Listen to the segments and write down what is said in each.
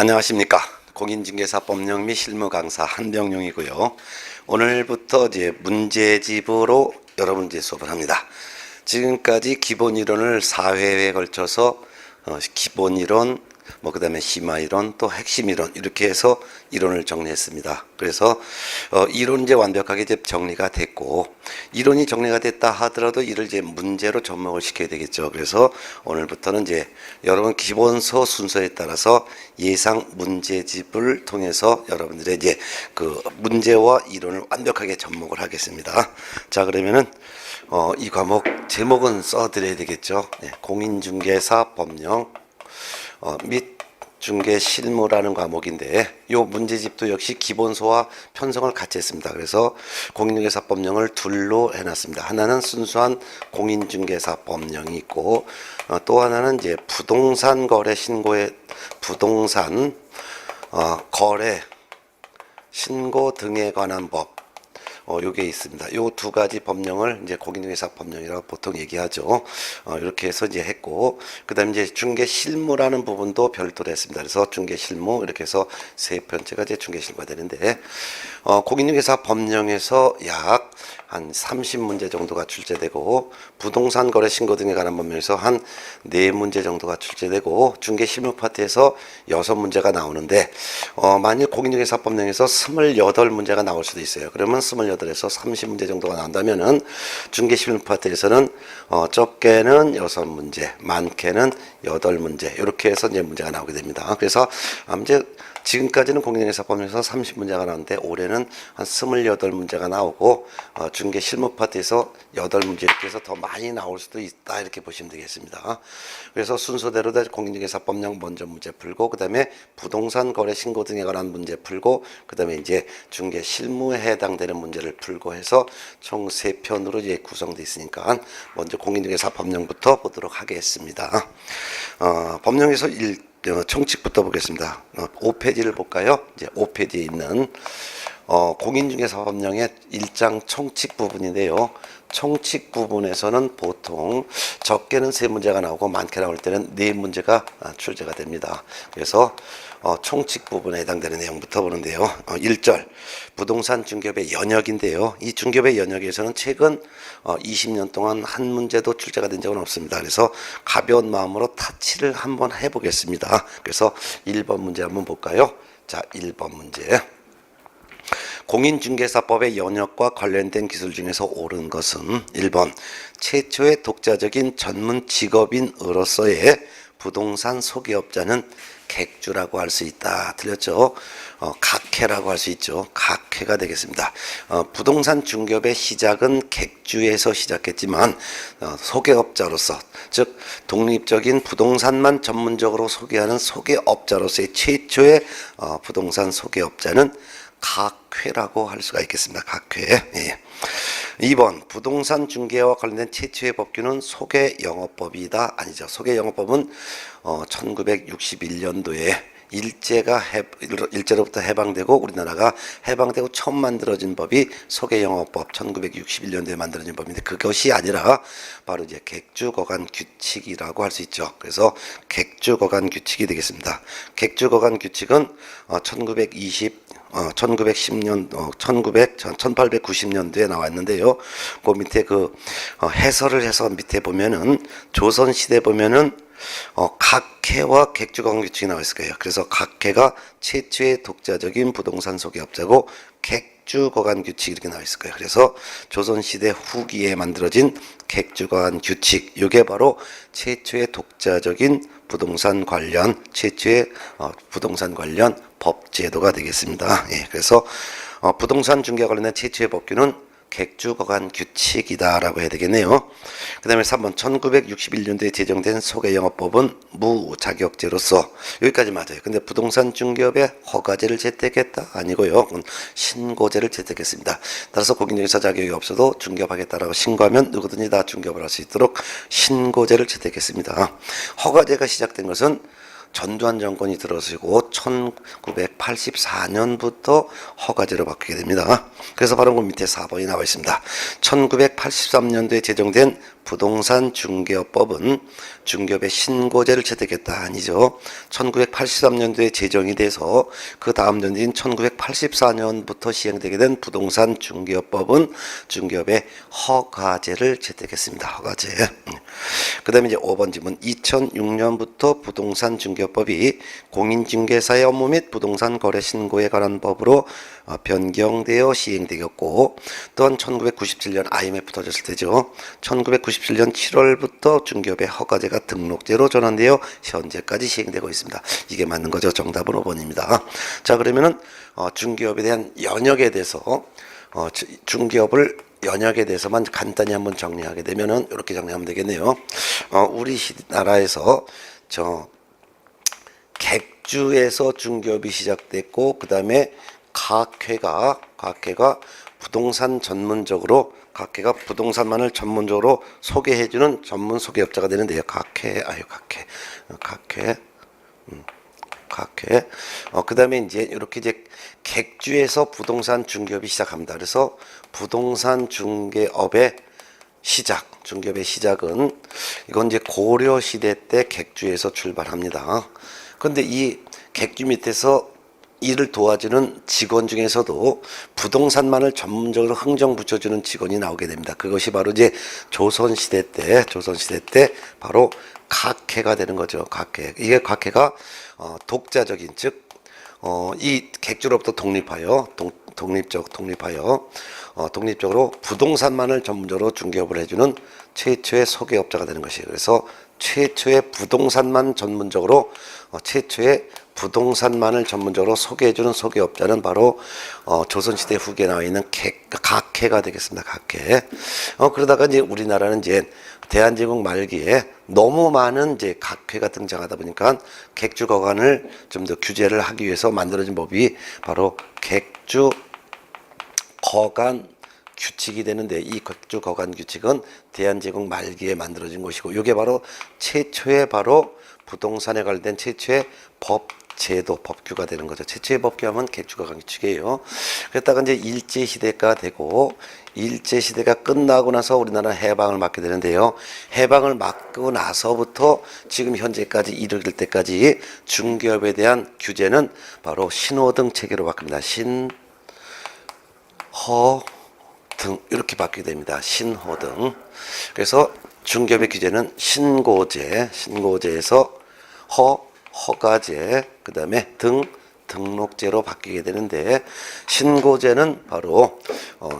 안녕하십니까. 공인중개사법령 및 실무 강사 한병용이고요. 오늘부터 이제 문제집으로 여러분 이제 수업을 합니다. 지금까지 기본 이론을 4회에 걸쳐서 기본 이론, 그다음에 심화 이론, 또 핵심 이론 이렇게 해서 이론을 정리했습니다. 그래서 이론 이제 완벽하게 이제 정리가 됐고, 이론이 정리가 됐다 하더라도 이를 이제 문제로 접목을 시켜야 되겠죠. 그래서 오늘부터는 이제 여러분 기본서 순서에 따라서 예상 문제집을 통해서 여러분들의 이제 그 문제와 이론을 완벽하게 접목을 하겠습니다. 자, 그러면은 이 과목 제목은 써드려야 되겠죠. 네, 공인중개사 법령 및 중개 실무라는 과목인데, 요 문제집도 역시 기본서와 편성을 같이 했습니다. 그래서 공인중개사 법령을 둘로 해놨습니다. 하나는 순수한 공인중개사 법령이 있고, 또 하나는 이제 부동산 거래 신고의 부동산 거래 신고 등에 관한 법, 요게 있습니다. 요 두 가지 법령을 이제 공인중개사 법령이라고 보통 얘기하죠. 이렇게 해서 이제 했고, 그 다음에 이제 중개 실무라는 부분도 별도로 했습니다. 그래서 중개 실무 이렇게 해서 세 편째가 이제 중개 실무가 되는데, 공인중개사 법령에서 약 한 30문제 정도가 출제되고, 부동산 거래 신고 등에 관한 법령에서 한 4문제 정도가 출제되고, 중개 실무 파트에서 6문제가 나오는데, 만일 공인중개사 법령에서 28문제가 나올 수도 있어요. 그러면 28에서 30문제 정도가 나온다면은 중개 실무 파트에서는 적게는 6문제, 많게는 8문제 이렇게 해서 이제 문제가 나오게 됩니다. 그래서 이제 지금까지는 공인중개사 법령에서 30문제가 나오는데, 올해는 한 28문제가 나오고, 중개 실무 파트에서 8문제 이렇게 해서 더 많이 나올 수도 있다 이렇게 보시면 되겠습니다. 그래서 순서대로 공인중개사 법령 먼저 문제 풀고, 그 다음에 부동산 거래 신고 등에 관한 문제 풀고, 그 다음에 이제 중개 실무에 해당되는 문제를 풀고 해서 총 3편으로 이제 구성되어 있으니까 먼저 공인중개사 법령부터 보도록 하겠습니다. 법령에서 총칙부터 보겠습니다. 5페이지를 볼까요? 이제 5페이지에 있는 공인중개사 법령의 1장 총칙 부분인데요. 총칙 부분에서는 보통 적게는 3문제가 나오고 많게 나올 때는 4문제가 출제가 됩니다. 그래서 총칙 부분에 해당되는 내용부터 보는데요. 1절 부동산 중개업의 연역인데요. 이 중개업의 연역에서는 최근 20년 동안 한 문제도 출제가 된 적은 없습니다. 그래서 가벼운 마음으로 타치를 한번 해보겠습니다. 그래서 1번 문제 한번 볼까요? 자, 1번 문제. 공인중개사법의 연역과 관련된 기술 중에서 옳은 것은 1번 최초의 독자적인 전문 직업인으로서의 부동산 소개업자는 객주라고 할 수 있다. 틀렸죠? 각회라고 할 수 있죠. 각회가 되겠습니다. 부동산 중개업의 시작은 객주에서 시작했지만 소개업자로서, 즉 독립적인 부동산만 전문적으로 소개하는 소개업자로서의 최초의 부동산 소개업자는 각회라고 할 수가 있겠습니다. 각회. 예. 2번 부동산 중개와 관련된 최초의 법규는 소개영업법이다. 아니죠. 소개영업법은 1961년도에 일제로부터 해방되고 우리나라가 해방되고 처음 만들어진 법이 소개영업법 1961년도에 만들어진 법인데, 그것이 아니라 바로 이제 객주거간 규칙이라고 할 수 있죠. 그래서 객주거간 규칙이 되겠습니다. 객주거간 규칙은 1890년도에 나왔는데요. 그 밑에 해설을 해서 밑에 보면은 조선시대 보면은 각회와 객주거간 규칙이 나와 있을 거예요. 그래서 각회가 최초의 독자적인 부동산 소개업자고 객주거간 규칙 이렇게 나와 있을 거예요. 그래서 조선시대 후기에 만들어진 객주거간 규칙, 이게 바로 최초의 독자적인 부동산 관련 법제도가 되겠습니다. 예, 그래서 부동산 중개와 관련된 최초의 법규는 객주거간 규칙이다라고 해야 되겠네요. 그 다음에 3번 1961년도에 제정된 소개영업법은 무자격제로서, 여기까지 맞아요. 근데 부동산 중개업에 허가제를 채택했다? 아니고요. 그건 신고제를 채택했습니다. 따라서 공인중개사 자격이 없어도 중개업하겠다라고 신고하면 누구든지 다 중개업을 할 수 있도록 신고제를 채택했습니다. 허가제가 시작된 것은 전두환 정권이 들어서고 1984년부터 허가제로 바뀌게 됩니다. 그래서 바로 그 밑에 4번이 나와 있습니다. 1983년도에 제정된 부동산 중개업법은 중개업의 신고제를 채택했다 아니죠. 1983년도에 제정이 돼서 그 다음 년인 1984년부터 시행되게 된 부동산 중개업법은 중개업의 허가제를 채택했습니다. 허가제. 그 다음에 이제 5번 질문. 2006년부터 부동산 중개업법이 공인중개사의 업무 및 부동산 거래 신고에 관한 법으로 변경되어 시행되었고, 또한 1997년 IMF 터졌을 때죠. 1997년 7월부터 중개업의 허가제가 등록제로 전환되어 현재까지 시행되고 있습니다. 이게 맞는 거죠. 정답은 5번입니다. 자, 그러면은 중개업에 대한 연역에 대해서 중개업을 연역에 대해서만 간단히 한번 정리하게 되면은 이렇게 정리하면 되겠네요. 우리나라에서 객주에서 중개업이 시작됐고, 그 다음에 각 회가 부동산 전문적으로 각회가 부동산만을 전문적으로 소개해주는 전문 소개업자가 되는데요. 각회. 그 다음에 이제 이렇게 이제 객주에서 부동산 중개업이 시작합니다. 그래서 부동산 중개업의 중개업의 시작은 이건 이제 고려 시대 때 객주에서 출발합니다. 그런데 이 객주 밑에서 이를 도와주는 직원 중에서도 부동산만을 전문적으로 흥정 붙여주는 직원이 나오게 됩니다. 그것이 바로 이제 조선시대 때 바로 각회가 되는 거죠. 각회. 이게 각회가 독자적인, 즉 이 객주로부터 독립적으로 부동산만을 전문적으로 중개업을 해주는 최초의 소개업자가 되는 것이에요. 그래서 최초의 부동산만을 전문적으로 소개해주는 소개업자는 바로 조선시대 후기에 나와 있는 각회가 되겠습니다. 각회. 그러다가 이제 우리나라는 이제 대한제국 말기에 너무 많은 이제 각회가 등장하다 보니까 객주 거간을 좀 더 규제를 하기 위해서 만들어진 법이 바로 객주 거간 규칙이 되는데, 이 객주 거간 규칙은 대한제국 말기에 만들어진 것이고, 이게 바로 최초의 바로 부동산에 관련된 최초의 법규가 되는 거죠. 최초의 법규하면 객주거간 규칙이에요. 그랬다가 이제 일제시대가 되고, 일제시대가 끝나고 나서 우리나라 해방을 맞게 되는데요. 해방을 맞고 나서부터 지금 현재까지 이르길 때까지 중개업에 대한 규제는 바로 신호등 체계로 바뀝니다. 신호등 이렇게 바뀌게 됩니다. 신호등. 그래서 중개업의 규제는 신고제에서 허가제, 그 다음에 등록제로 바뀌게 되는데, 신고제는 바로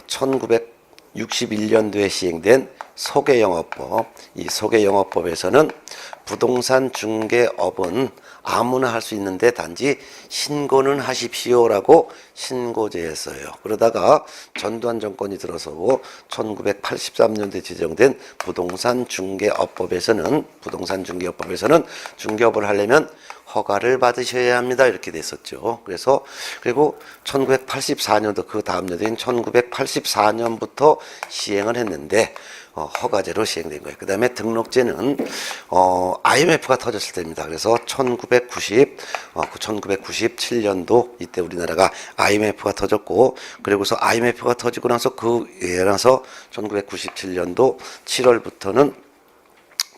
1961년도에 시행된 소개영업법. 이 소개영업법에서는 부동산 중개업은 아무나 할 수 있는데 단지 신고는 하십시오라고 신고제했어요. 그러다가 전두환 정권이 들어서고 1983년도에 제정된 부동산 중개업법에서는 중개업을 하려면 허가를 받으셔야 합니다. 이렇게 됐었죠. 그리고 1984년도 그 다음 년도인 1984년부터 시행을 했는데 허가제로 시행된 거예요. 그 다음에 등록제는 IMF가 터졌을 때입니다. 그래서 1997년도 이때 우리나라가 IMF가 터졌고, 그리고서 IMF가 터지고 나서 그에 나서 1997년도 7월부터는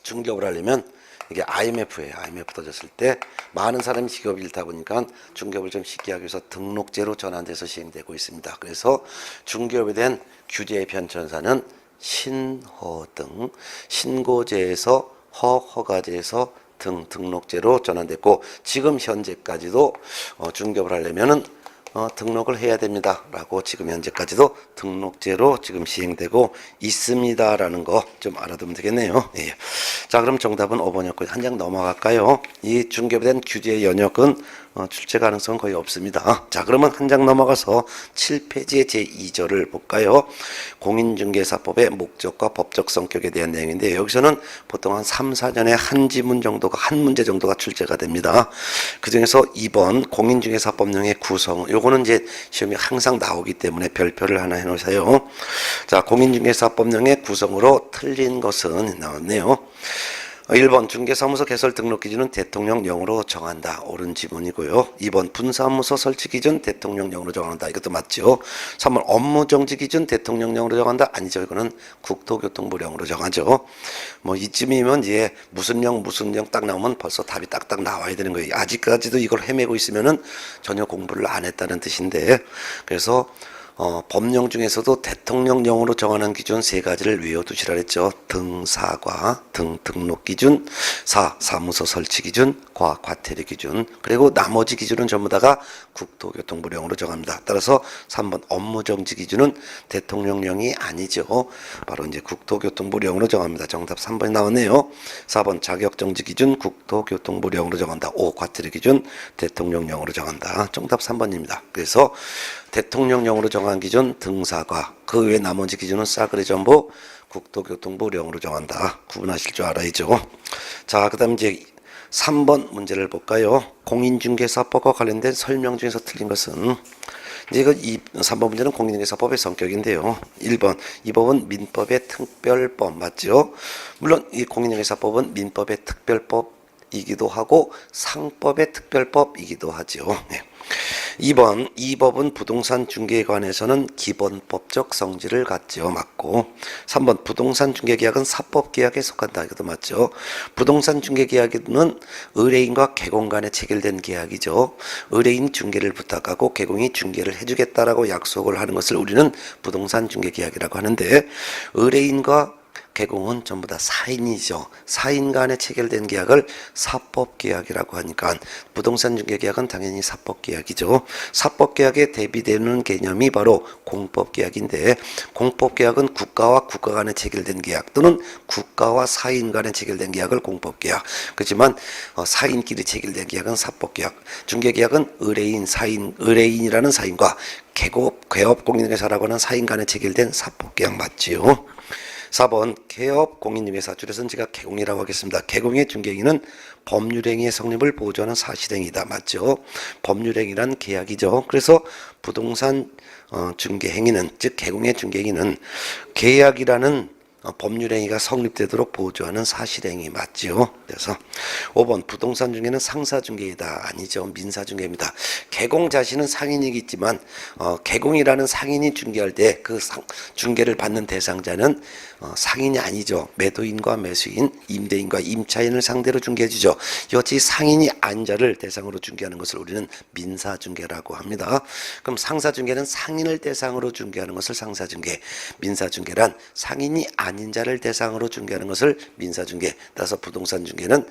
중개업을 하려면 이게 IMF예요. IMF 터졌을 때 많은 사람이 직업을 잃다 보니까 중개업을 좀 쉽게 하기 위해서 등록제로 전환돼서 시행되고 있습니다. 그래서 중개업에 대한 규제의 변천사는 신고제에서 허가제에서 등록제로 전환됐고, 지금 현재까지도 중개업을 하려면은 등록을 해야 됩니다라고 지금 현재까지도 등록제로 지금 시행되고 있습니다라는 거 좀 알아두면 되겠네요. 예. 자, 그럼 정답은 5번이었고요. 한 장 넘어갈까요? 이 중개업에 대한 규제의 연역은 출제 가능성은 거의 없습니다. 자, 그러면 한 장 넘어가서 7페이지의 제2절을 볼까요? 공인중개사법의 목적과 법적 성격에 대한 내용인데, 여기서는 보통 한 3, 4년에 한 문제 정도가 출제가 됩니다. 그 중에서 2번 공인중개사법령의 구성, 요거는 이제 시험이 항상 나오기 때문에 별표를 하나 해놓으세요. 자, 공인중개사법령의 구성으로 틀린 것은 나왔네요. 1번 중개사무소 개설 등록 기준은 대통령령으로 정한다. 옳은 지문이고요. 2번 분사무소 설치 기준 대통령령으로 정한다. 이것도 맞죠. 3번 업무 정지 기준 대통령령으로 정한다. 아니죠. 이거는 국토교통부령으로 정하죠. 뭐 이쯤이면 이제 무슨 령 딱 나오면 벌써 답이 딱딱 나와야 되는 거예요. 아직까지도 이걸 헤매고 있으면은 전혀 공부를 안 했다는 뜻인데, 그래서 법령 중에서도 대통령령으로 정하는 기준 세 가지를 외워두시라 했죠. 등사과, 등록 기준, 사무소 설치 기준, 과태료 기준, 그리고 나머지 기준은 전부 다가 국토교통부령으로 정합니다. 따라서 3번 업무정지 기준은 대통령령이 아니죠. 바로 이제 국토교통부령으로 정합니다. 정답 3번이 나왔네요. 4번 자격정지 기준 국토교통부령으로 정한다. 5. 과태료 기준 대통령령으로 정한다. 정답 3번입니다. 그래서 대통령령으로 정한 기준 등사과, 그 외 나머지 기준은 싸그리 전부 국토교통부령으로 정한다. 구분하실 줄 알아야죠. 자, 그 다음 이제 3번 문제를 볼까요? 공인중개사법과 관련된 설명 중에서 틀린 것은, 이제 이거 3번 문제는 공인중개사법의 성격인데요. 1번, 이 법은 민법의 특별법 맞죠? 물론 이 공인중개사법은 민법의 특별법이기도 하고 상법의 특별법이기도 하죠. 네. 2번, 이 법은 부동산 중개에 관해서는 기본법적 성질을 갖죠. 맞고. 3번, 부동산 중개계약은 사법계약에 속한다. 이것도 맞죠. 부동산 중개계약은 의뢰인과 개공 간에 체결된 계약이죠. 의뢰인 중개를 부탁하고 개공이 중개를 해주겠다라고 약속을 하는 것을 우리는 부동산 중개계약이라고 하는데, 의뢰인과 개공은 전부 다 사인이죠. 사인 간에 체결된 계약을 사법계약이라고 하니까 부동산 중개계약은 당연히 사법계약이죠. 사법계약에 대비되는 개념이 바로 공법계약인데, 공법계약은 국가와 국가 간에 체결된 계약 또는 국가와 사인 간에 체결된 계약을 공법계약, 그렇지만 사인끼리 체결된 계약은 사법계약. 중개계약은 의뢰인이라는 사인과 개업 공인중개사라고 하는 사인 간에 체결된 사법계약 맞지요. 4번 개업 공인중개사, 줄여서 제가 개공이라고 하겠습니다. 개공의 중개행위는 법률행위의 성립을 보조하는 사실행위다. 맞죠? 법률행위란 계약이죠. 그래서 부동산 중개행위는, 즉 개공의 중개행위는 계약이라는 법률행위가 성립되도록 보조하는 사실행위 맞죠? 그래서 5번 부동산 중개는 상사중개이다. 아니죠. 민사중개입니다. 개공 자신은 상인이겠지만 개공이라는 상인이 중개할 때 그 중개를 받는 대상자는 상인이 아니죠. 매도인과 매수인, 임대인과 임차인을 상대로 중개해주죠. 이것이 상인이 아닌 자를 대상으로 중개하는 것을 우리는 민사중개라고 합니다. 그럼 상사중개는 상인을 대상으로 중개하는 것을 상사중개, 민사중개란 상인이 아닌 자를 대상으로 중개하는 것을 민사중개. 따라서 부동산 중개는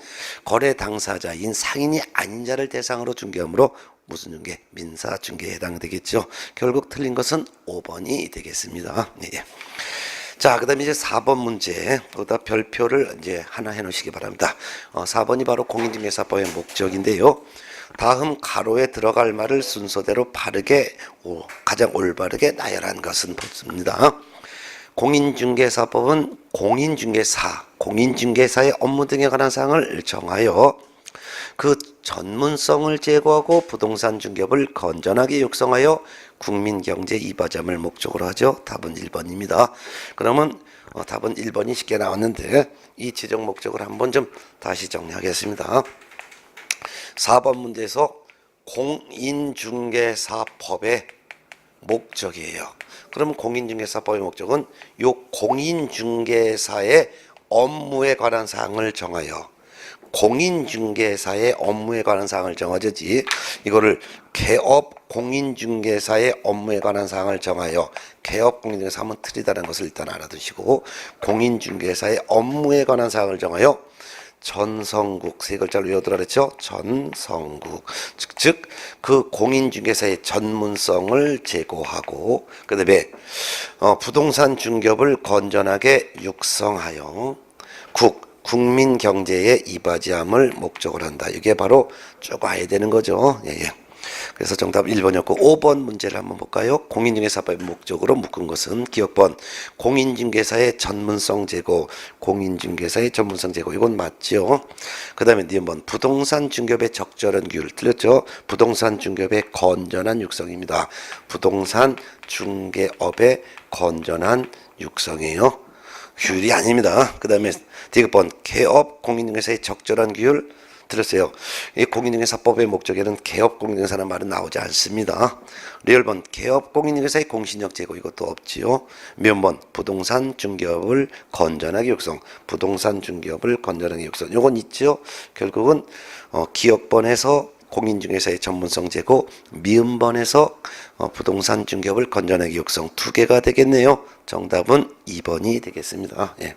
거래 당사자인 상인이 아닌 자를 대상으로 중개하므로 무슨 중개? 민사중개에 해당되겠죠. 결국 틀린 것은 5번이 되겠습니다. 네. 자, 그 다음에 이제 4번 문제, 거기다 별표를 이제 하나 해 놓으시기 바랍니다. 4번이 바로 공인중개사법의 목적인데요. 다음 가로에 들어갈 말을 순서대로 바르게, 가장 올바르게 나열한 것은 possib니다. 공인중개사법은 공인중개사의 업무 등에 관한 사항을 정하여 그 전문성을 제고하고 부동산 중개업을 건전하게 육성하여 국민 경제 이바지함을 목적으로 하죠. 답은 1번입니다. 그러면 답은 1번이 쉽게 나왔는데 이 지적 목적을 한번 좀 다시 정리하겠습니다. 4번 문제에서 공인중개사법의 목적이에요. 그럼 공인중개사법의 목적은 요 공인중개사의 업무에 관한 사항을 정하여, 공인중개사의 업무에 관한 사항을 정하지, 이거를 개업 공인중개사의 업무에 관한 사항을 정하여, 개업 공인중개사 하면 틀리다는 것을 일단 알아두시고, 공인중개사의 업무에 관한 사항을 정하여 전성국, 세 글자를 외우더라 그랬죠. 전성국, 즉 그 공인중개사의 전문성을 제고하고, 그 다음에 부동산 중개업을 건전하게 육성하여 국민 경제의 이바지함을 목적으로 한다. 이게 바로 쭉 와야 되는 거죠. 예. 그래서 정답 1번이었고 5번 문제를 한번 볼까요? 공인중개사법의 목적으로 묶은 것은 기억번 공인중개사의 전문성 제고, 공인중개사의 전문성 제고, 이건 맞죠? 그 다음에 니은번 부동산 중개업의 적절한 규율, 틀렸죠? 부동산 중개업의 건전한 육성입니다. 부동산 중개업의 건전한 육성이에요. 규율이 아닙니다. 그 다음에 디귿번 개업 공인중개사의 적절한 규율 들었어요. 이 공인중개사법의 목적에는 개업 공인중개사라는 말은 나오지 않습니다. 리얼번 개업 공인중개사의 공신력 제고 이것도 없지요. 미음번 부동산 중개업을 건전하게 육성. 부동산 중개업을 건전하게 육성. 요건 있죠. 결국은 기업번에서 공인중개사의 전문성 제고, 미음번에서 부동산 중개업을 건전하게 육성 두 개가 되겠네요. 정답은 2번이 되겠습니다. 예.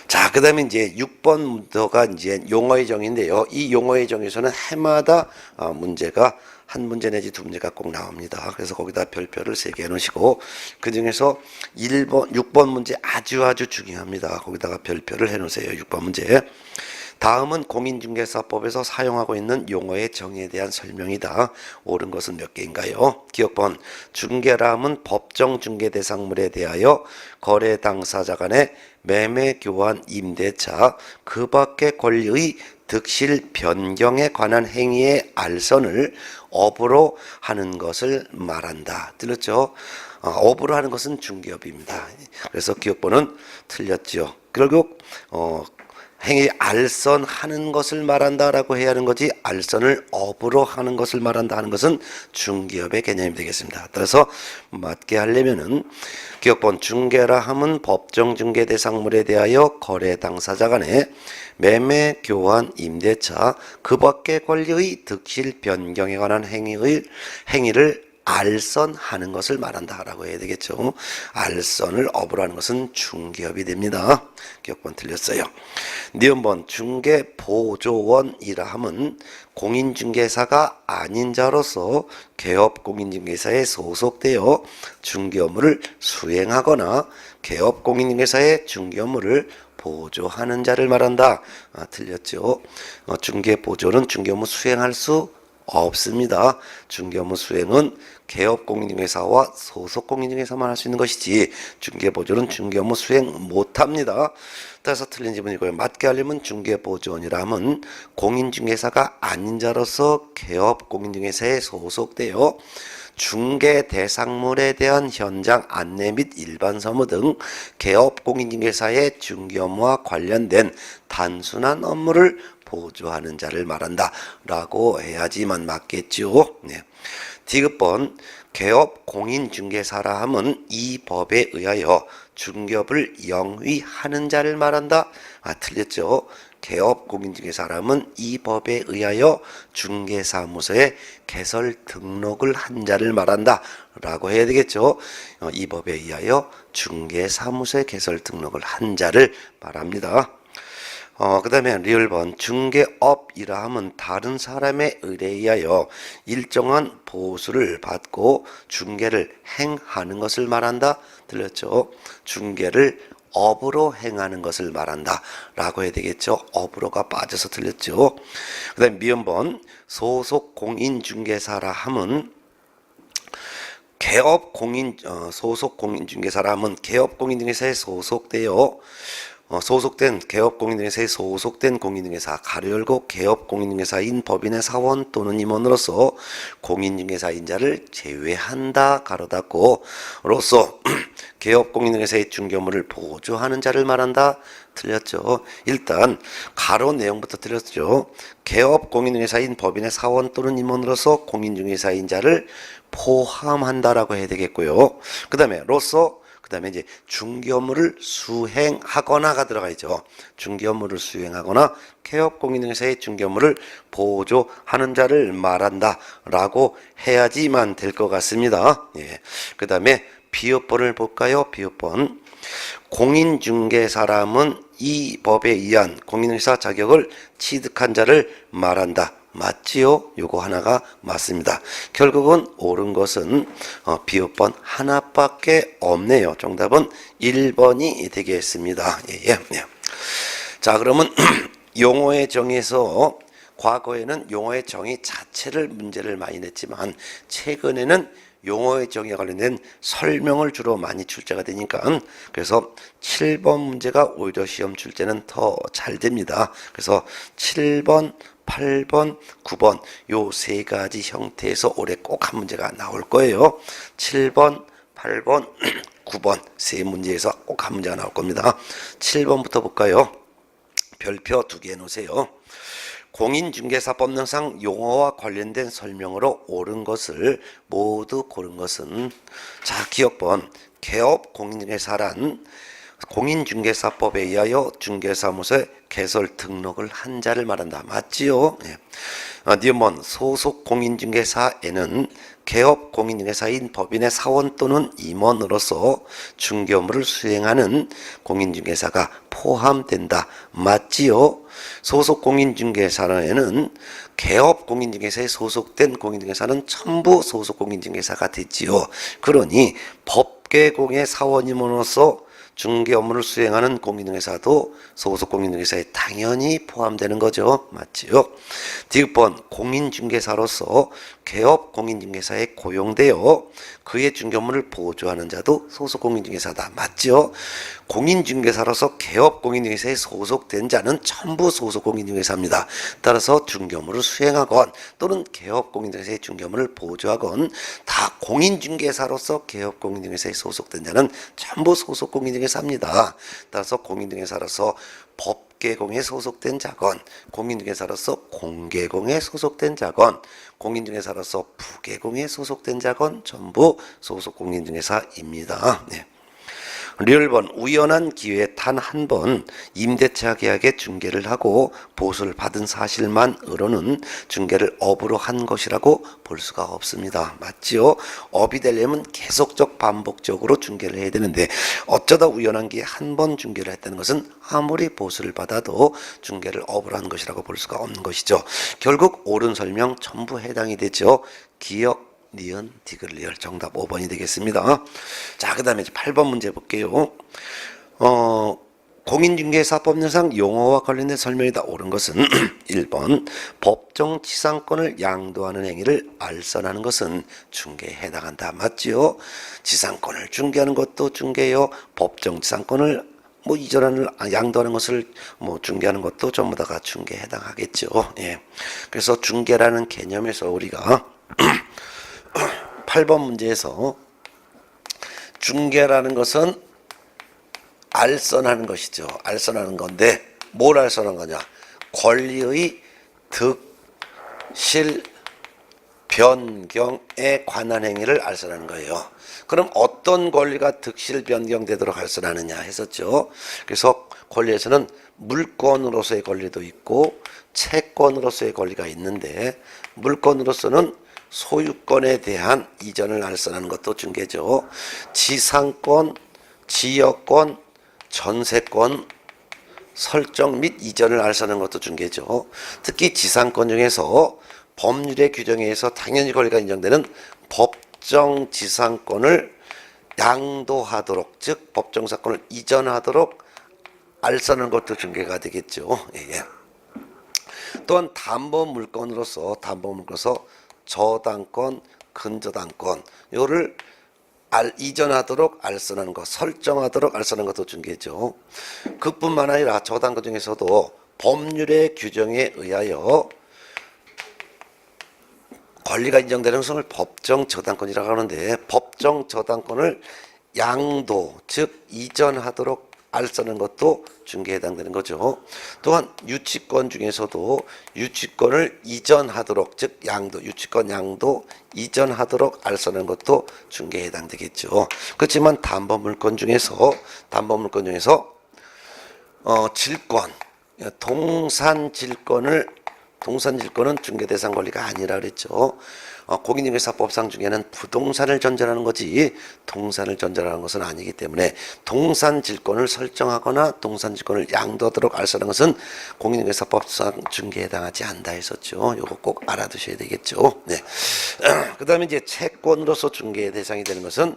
자, 그 다음에 이제 6번부터가 이제 용어의 정의인데요. 이 용어의 정의에서는 해마다 문제가 한 문제 내지 두 문제가 꼭 나옵니다. 그래서 거기다 별표를 3개 해놓으시고, 그 중에서 6번 문제 아주 중요합니다. 거기다가 별표를 해놓으세요. 6번 문제. 다음은 공인중개사법에서 사용하고 있는 용어의 정의에 대한 설명이다. 옳은 것은 몇 개인가요? 기억번 중개라 함은 법정 중개 대상물에 대하여 거래 당사자 간의 매매 교환 임대차 그 밖의 권리의 득실 변경에 관한 행위의 알선을 업으로 하는 것을 말한다. 들렸죠? 업으로 하는 것은 중개업입니다. 그래서 기억번은 틀렸죠. 결국 행위 알선하는 것을 말한다라고 해야 하는 거지, 알선을 업으로 하는 것을 말한다 하는 것은 중개업의 개념이 되겠습니다. 따라서 맞게 하려면은 기억번 중개라 함은 법정 중개 대상물에 대하여 거래 당사자 간의 매매 교환 임대차 그 밖의 권리의 득실 변경에 관한 행위를 알선하는 것을 말한다라고 해야 되겠죠. 알선을 업으로 하는 것은 중개업이 됩니다. 기억번 틀렸어요. 니은번 중개보조원이라 함은 공인중개사가 아닌 자로서 개업 공인중개사에 소속되어 중개 업무를 수행하거나 개업 공인중개사의 중개 업무를 보조하는 자를 말한다. 틀렸죠. 중개보조는 중개 업무 수행할 수 없습니다. 중개 업무 수행은 개업 공인중개사와 소속 공인중개사만 할 수 있는 것이지, 중개보조는 중개 업무 수행 못합니다. 따라서 틀린 지문이고요. 맞게 하려면 중개보조원이라 하면 공인중개사가 아닌 자로서 개업 공인중개사에 소속되어 중개 대상물에 대한 현장 안내 및 일반 서무 등 개업 공인중개사의 중개 업무와 관련된 단순한 업무를 보조하는 자를 말한다 라고 해야지만 맞겠죠. 네. 디귿번 개업 공인중개사라 함은 이 법에 의하여 중개업을 영위하는 자를 말한다. 틀렸죠. 개업 공인중개사람은 이 법에 의하여 중개사무소에 개설 등록을 한 자를 말한다 라고 해야 되겠죠. 이 법에 의하여 중개사무소에 개설 등록을 한 자를 말합니다. 그 다음에 리을번 중개업이라 함은 다른 사람의 의뢰에 의하여 일정한 보수를 받고 중개를 행하는 것을 말한다. 들렸죠? 중개를 업으로 행하는 것을 말한다 라고 해야 되겠죠. 업으로가 빠져서 틀렸죠. 그 다음에 미음번 소속 공인중개사라 함은 소속 공인중개사라 함은 개업 공인중개사에 소속되어 소속된 개업 공인중개사에 소속된 공인중개사 가로 열고 개업 공인중개사인 법인의 사원 또는 임원으로서 공인중개사인자를 제외한다 가로 닫고 로서 개업 공인중개사의 중개업무를 보조하는 자를 말한다. 틀렸죠. 일단 가로 내용부터 틀렸죠. 개업 공인중개사인 법인의 사원 또는 임원으로서 공인중개사인자를 포함한다라고 해야 되겠고요. 그 다음에 로서 그 다음에 이제 중개 업무를 수행하거나가 들어가 있죠. 중개 업무를 수행하거나 개업 공인중개사의 중개 업무를 보조하는 자를 말한다 라고 해야지만 될 것 같습니다. 예. 그 다음에 비읍번을 볼까요? 비읍번 공인중개사람은 이 법에 의한 공인중개사 자격을 취득한 자를 말한다. 맞지요? 요거 하나가 맞습니다. 결국은 옳은 것은 비읍번 하나밖에 없네요. 정답은 1번이 되겠습니다. 예. 자, 그러면 용어의 정의에서 과거에는 용어의 정의 자체를 문제를 많이 냈지만 최근에는 용어의 정의에 관련된 설명을 주로 많이 출제가 되니까 그래서 7번 문제가 오히려 시험 출제는 더 잘 됩니다. 그래서 7번 8번, 9번 요 세 가지 형태에서 올해 꼭 한 문제가 나올 거예요. 7번, 8번, 9번 세 문제에서 꼭 한 문제가 나올 겁니다. 7번부터 볼까요? 별표 2개 놓으세요. 공인중개사법령상 용어와 관련된 설명으로 옳은 것을 모두 고른 것은, 자, 기억번 개업 공인중개사란 공인중개사법에 의하여 중개사무소에 개설 등록을 한 자를 말한다. 맞지요? 예. 니은번 소속 공인중개사에는 개업 공인중개사인 법인의 사원 또는 임원으로서 중개업무를 수행하는 공인중개사가 포함된다. 맞지요? 소속 공인중개사에는 개업 공인중개사에 소속된 공인중개사는 전부 소속 공인중개사가 됐지요. 그러니 법계공의 사원임으로서 중개 업무를 수행하는 공인중개사도 소속 공인중개사에 당연히 포함되는 거죠. 맞지요? 디귿번 공인중개사로서 개업 공인중개사에 고용되어 그의 중개 업무를 보조하는 자도 소속 공인중개사다. 맞지요? 공인중개사로서 개업 공인중개사에 소속된 자는 전부 소속 공인중개사입니다. 따라서 중개 업무를 수행하건 또는 개업 공인중개사의 중개 업무를 보조하건 다 공인중개사로서 개업 공인중개사에 소속된 자는 전부 소속 공인중개사입니다. 따라서 공인중개사로서 법계공에 소속된 자건, 공인중개사로서 공계공에 소속된 자건, 공인중개사로서 부계공에 소속된 자건 전부 소속 공인중개사입니다. 네. 리을번 우연한 기회에 단 한 번 임대차 계약에 중개를 하고 보수를 받은 사실만으로는 중개를 업으로 한 것이라고 볼 수가 없습니다. 맞지요? 업이 되려면 계속적 반복적으로 중개를 해야 되는데 어쩌다 우연한 기회에 한 번 중개를 했다는 것은 아무리 보수를 받아도 중개를 업으로 한 것이라고 볼 수가 없는 것이죠. 결국 옳은 설명 전부 해당이 되죠. 기억 니은 디귿리을 정답 5번이 되겠습니다. 자, 그 다음에 8번 문제 볼게요. 공인중개사법령상 용어와 관련된 설명이다. 옳은 것은 1번 법정 지상권을 양도하는 행위를 알선하는 것은 중개에 해당한다. 맞지요? 지상권을 중개하는 것도 중개요. 법정 지상권을 이전하는 양도하는 것을 중개하는 것도 전부 다가 중개에 해당하겠죠. 예. 그래서 중개라는 개념에서 우리가 8번 문제에서 중개라는 것은 알선하는 것이죠. 알선하는 건데 뭘 알선한 거냐? 권리의 득, 실, 변경에 관한 행위를 알선하는 거예요. 그럼 어떤 권리가 득실 변경되도록 알선하느냐 했었죠. 그래서 권리에서는 물권으로서의 권리도 있고 채권으로서의 권리가 있는데 물권으로서는 소유권에 대한 이전을 알선하는 것도 중개죠. 지상권, 지역권, 전세권 설정 및 이전을 알선하는 것도 중개죠. 특히 지상권 중에서 법률의 규정에 의해서 당연히 권리가 인정되는 법정 지상권을 양도하도록, 즉 법정 사건을 이전하도록 알선하는 것도 중개가 되겠죠. 예. 또한 담보물권으로서 저당권, 근저당권 요를 이전하도록 알선하는 것, 설정하도록 알선하는 것도 중개죠. 그뿐만 아니라 저당권 중에서도 법률의 규정에 의하여 권리가 인정되는 것을 법정 저당권이라고 하는데 법정 저당권을 양도, 즉 이전하도록 알선하는 것도 중개에 해당되는 거죠. 또한 유치권 중에서도 유치권을 이전하도록, 즉 양도, 유치권 양도 이전하도록 알선하는 것도 중개에 해당되겠죠. 그렇지만 담보물권 중에서 질권, 동산질권은 중개 대상 권리가 아니라 그랬죠. 공인중개사법상 중에는 부동산을 전제하는 거지 동산을 전제하는 것은 아니기 때문에 동산질권을 설정하거나 동산질권을 양도하도록 알선하는 것은 공인중개사법상 중개에 해당하지 않다 했었죠. 요거 꼭 알아두셔야 되겠죠. 네. 그 다음에 이제 채권으로서 중개의 대상이 되는 것은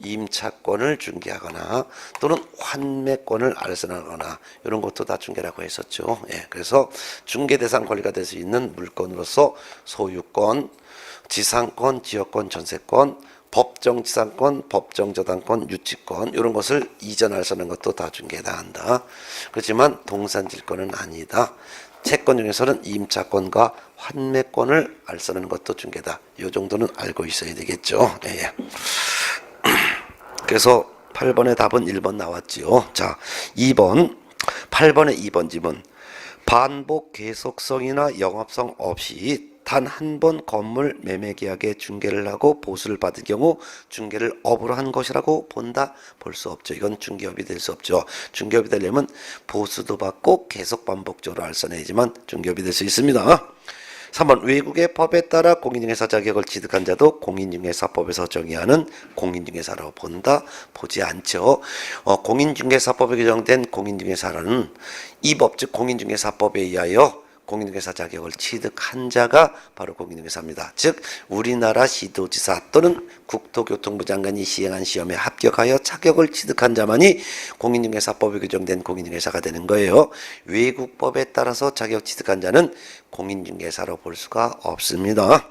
임차권을 중개하거나 또는 환매권을 알선하거나 이런 것도 다 중개라고 했었죠. 예. 그래서 중개 대상 권리가 될 수 있는 물건으로서 소유권, 지상권, 지역권, 전세권, 법정 지상권, 법정 저당권, 유치권 이런 것을 이전 알선하는 것도 다 중개에 해당한다. 그렇지만 동산질권은 아니다. 채권 중에서는 임차권과 환매권을 알선하는 것도 중개다. 이 정도는 알고 있어야 되겠죠. 예. 그래서 8번의 답은 1번 나왔지요. 자, 2번 8번의 2번 지문. 반복 계속성이나 영업성 없이 단 한 번 건물 매매 계약에 중개를 하고 보수를 받을 경우 중개를 업으로 한 것이라고 본다? 볼 수 없죠. 이건 중개업이 될 수 없죠. 중개업이 되려면 보수도 받고 계속 반복적으로 알선해야지만 중개업이 될 수 있습니다. 3번 외국의 법에 따라 공인중개사 자격을 취득한 자도 공인중개사법에서 정의하는 공인중개사라고 본다? 보지 않죠. 공인중개사법에 규정된 공인중개사라는 이 법, 즉 공인중개사법에 의하여 공인중개사 자격을 취득한 자가 바로 공인중개사입니다. 즉 우리나라 시도지사 또는 국토교통부 장관이 시행한 시험에 합격하여 자격을 취득한 자만이 공인중개사법에 규정된 공인중개사가 되는 거예요. 외국법에 따라서 자격 취득한 자는 공인중개사로 볼 수가 없습니다.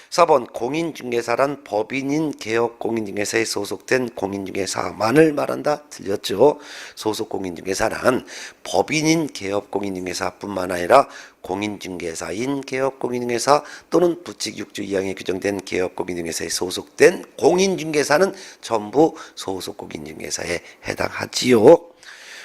4번 공인중개사란 법인인 개업 공인중개사에 소속된 공인중개사만을 말한다? 틀렸죠. 소속 공인중개사란 법인인 개업 공인중개사뿐만 아니라 공인중개사인 개업 공인중개사 또는 부칙 6조 2항에 규정된 개업 공인중개사에 소속된 공인중개사는 전부 소속 공인중개사에 해당하지요.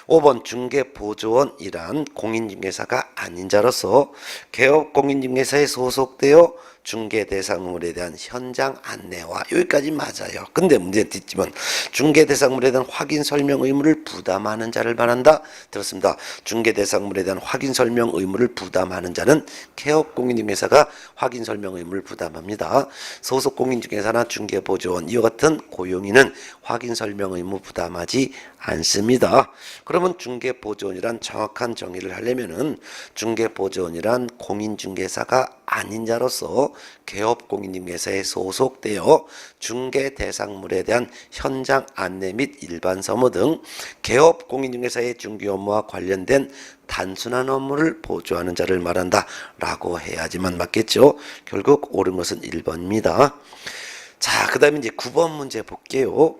5번 중개보조원이란 공인중개사가 아닌 자로서 개업 공인중개사에 소속되어 중개 대상물에 대한 현장 안내와 여기까지 맞아요. 근데 문제는 뒷집은 중개 대상물에 대한 확인 설명 의무를 부담하는 자를 말한다. 들었습니다. 중개 대상물에 대한 확인 설명 의무를 부담하는 자는 개업 공인중개사가 확인 설명 의무를 부담합니다. 소속 공인중개사나 중개보조원 이와 같은 고용인은 확인 설명 의무 부담하지 않습니다. 그러면 중개보조원이란 정확한 정의를 하려면은 중개보조원이란 공인중개사가 아닌 자로서 개업 공인중개사에 소속되어 중개 대상물에 대한 현장 안내 및 일반 서무 등 개업 공인중개사의 중개 업무와 관련된 단순한 업무를 보조하는 자를 말한다 라고 해야지만 맞겠죠. 결국 옳은 것은 1번입니다. 자, 그 다음에 이제 9번 문제 볼게요.